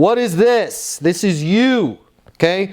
What is this? This is you, okay?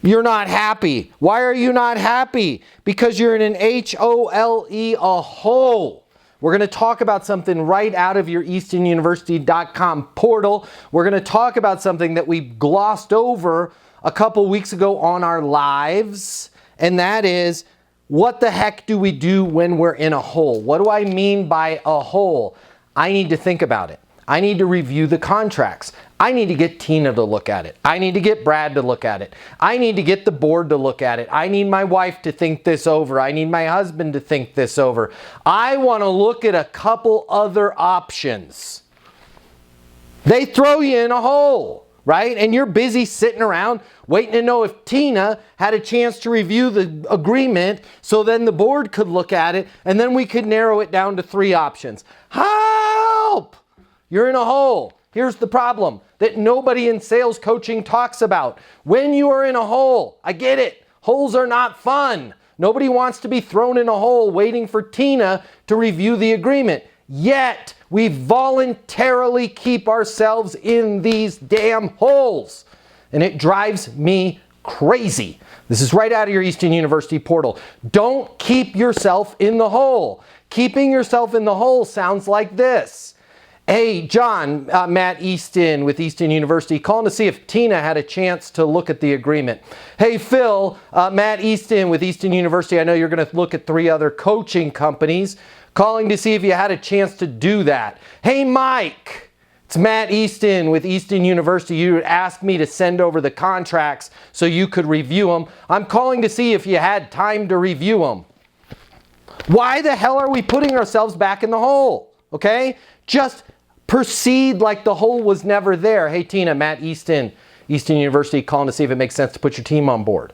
You're not happy. Why are you not happy? Because you're in an H-O-L-E, a hole. We're going to talk about something right out of your EastonUniversity.com portal. We're going to talk about something that we glossed over a couple weeks ago on our lives, and that is, what the heck do we do when we're in a hole? What do I mean by a hole? I need to think about it. I need to review the contracts. I need to get Tina to look at it. I need to get Brad to look at it. I need to get the board to look at it. I need my wife to think this over. I need my husband to think this over. I want to look at a couple other options. They throw you in a hole, right? And you're busy sitting around waiting to know if Tina had a chance to review the agreement, so then the board could look at it and then we could narrow it down to 3 options. Help! You're in a hole. Here's the problem that nobody in sales coaching talks about. When you are in a hole, I get it. Holes are not fun. Nobody wants to be thrown in a hole waiting for Tina to review the agreement. Yet, we voluntarily keep ourselves in these damn holes. And it drives me crazy. This is right out of your Easton University portal. Don't keep yourself in the hole. Keeping yourself in the hole sounds like this. Hey, John, Matt Easton with Easton University, calling to see if Tina had a chance to look at the agreement. Hey, Phil, Matt Easton with Easton University, I know you're going to look at 3 other coaching companies, calling to see if you had a chance to do that. Hey, Mike, it's Matt Easton with Easton University. You asked me to send over the contracts so you could review them. I'm calling to see if you had time to review them. Why the hell are we putting ourselves back in the hole? Okay? Just proceed like the hole was never there. Hey, Tina, Matt Easton, Easton University, calling to see if it makes sense to put your team on board.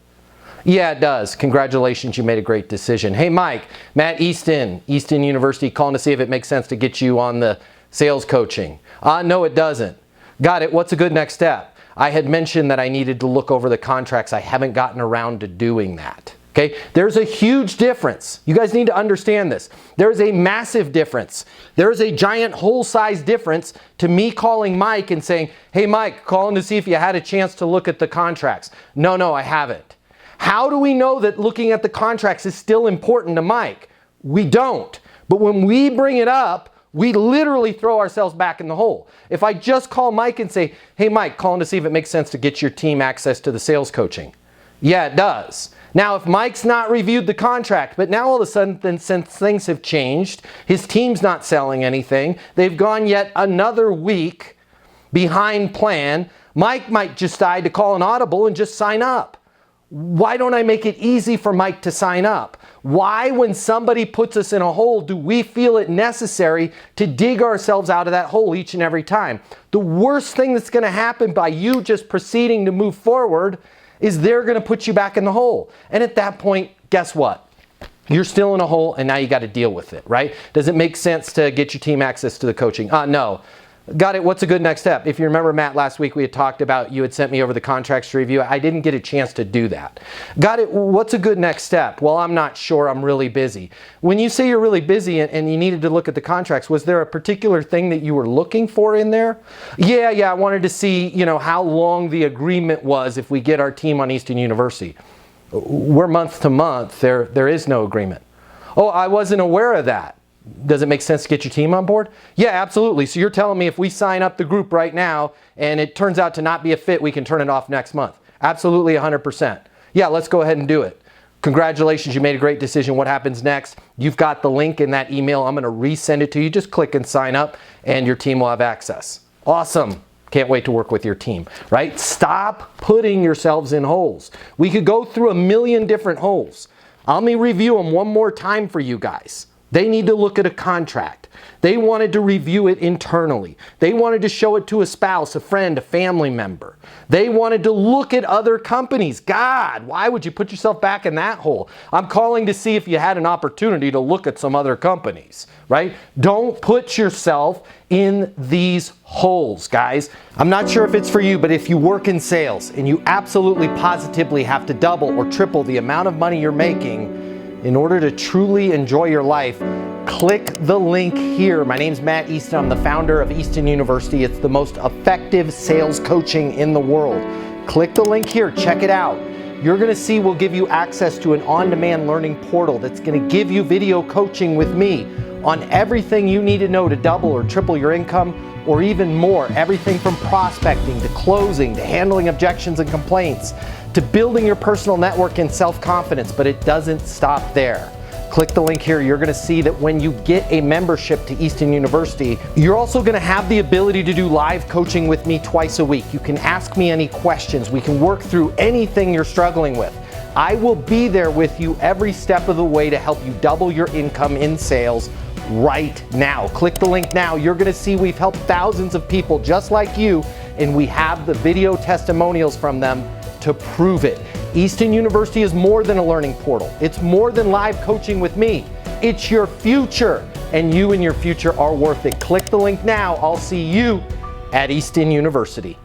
Yeah, it does. Congratulations, you made a great decision. Hey, Mike, Matt Easton, Easton University, calling to see if it makes sense to get you on the sales coaching. No, it doesn't. Got it. What's a good next step? I had mentioned that I needed to look over the contracts. I haven't gotten around to doing that. Okay, there's a huge difference. You guys need to understand this. There's a massive difference. There's a giant hole-sized difference to me calling Mike and saying, hey, Mike, calling to see if you had a chance to look at the contracts. No, I haven't. How do we know that looking at the contracts is still important to Mike? We don't. But when we bring it up, we literally throw ourselves back in the hole. If I just call Mike and say, hey, Mike, calling to see if it makes sense to get your team access to the sales coaching. Yeah, it does. Now, if Mike's not reviewed the contract, but now all of a sudden, since things have changed, his team's not selling anything, they've gone yet another week behind plan, Mike might decide to call an audible and just sign up. Why don't I make it easy for Mike to sign up? Why, when somebody puts us in a hole, do we feel it necessary to dig ourselves out of that hole each and every time? The worst thing that's going to happen by you just proceeding to move forward is they're going to put you back in the hole. And at that point, guess what? You're still in a hole and now you got to deal with it, right? Does it make sense to get your team access to the coaching? No. Got it. What's a good next step? If you remember, Matt, last week we had talked about, you had sent me over the contracts to review. I didn't get a chance to do that. Got it. What's a good next step? Well, I'm not sure. I'm really busy. When you say you're really busy and you needed to look at the contracts, was there a particular thing that you were looking for in there? Yeah. I wanted to see, how long the agreement was if we get our team on Easton University. We're month to month. There is no agreement. Oh, I wasn't aware of that. Does it make sense to get your team on board? Yeah, absolutely. So you're telling me if we sign up the group right now and it turns out to not be a fit, we can turn it off next month? Absolutely, 100%. Yeah, let's go ahead and do it. Congratulations, you made a great decision. What happens next? You've got the link in that email. I'm going to resend it to you. Just click and sign up and your team will have access. Awesome. Can't wait to work with your team, right? Stop putting yourselves in holes. We could go through a million different holes. Let me review them one more time for you guys. They need to look at a contract. They wanted to review it internally. They wanted to show it to a spouse, a friend, a family member. They wanted to look at other companies. God, why would you put yourself back in that hole? I'm calling to see if you had an opportunity to look at some other companies, right? Don't put yourself in these holes, guys. I'm not sure if it's for you, but if you work in sales and you absolutely positively have to double or triple the amount of money you're making, in order to truly enjoy your life, click the link here. My name's Matt Easton. I'm the founder of Easton University. It's the most effective sales coaching in the world. Click the link here, check it out. You're gonna see we'll give you access to an on-demand learning portal that's gonna give you video coaching with me on everything you need to know to double or triple your income, or even more. Everything from prospecting to closing to handling objections and complaints to building your personal network and self-confidence, but it doesn't stop there. Click the link here. You're gonna see that when you get a membership to Easton University, you're also gonna have the ability to do live coaching with me twice a week. You can ask me any questions. We can work through anything you're struggling with. I will be there with you every step of the way to help you double your income in sales right now. Click the link now. You're gonna see we've helped thousands of people just like you, and we have the video testimonials from them to prove it. Easton University is more than a learning portal. It's more than live coaching with me. It's your future, and you and your future are worth it. Click the link now. I'll see you at Easton University.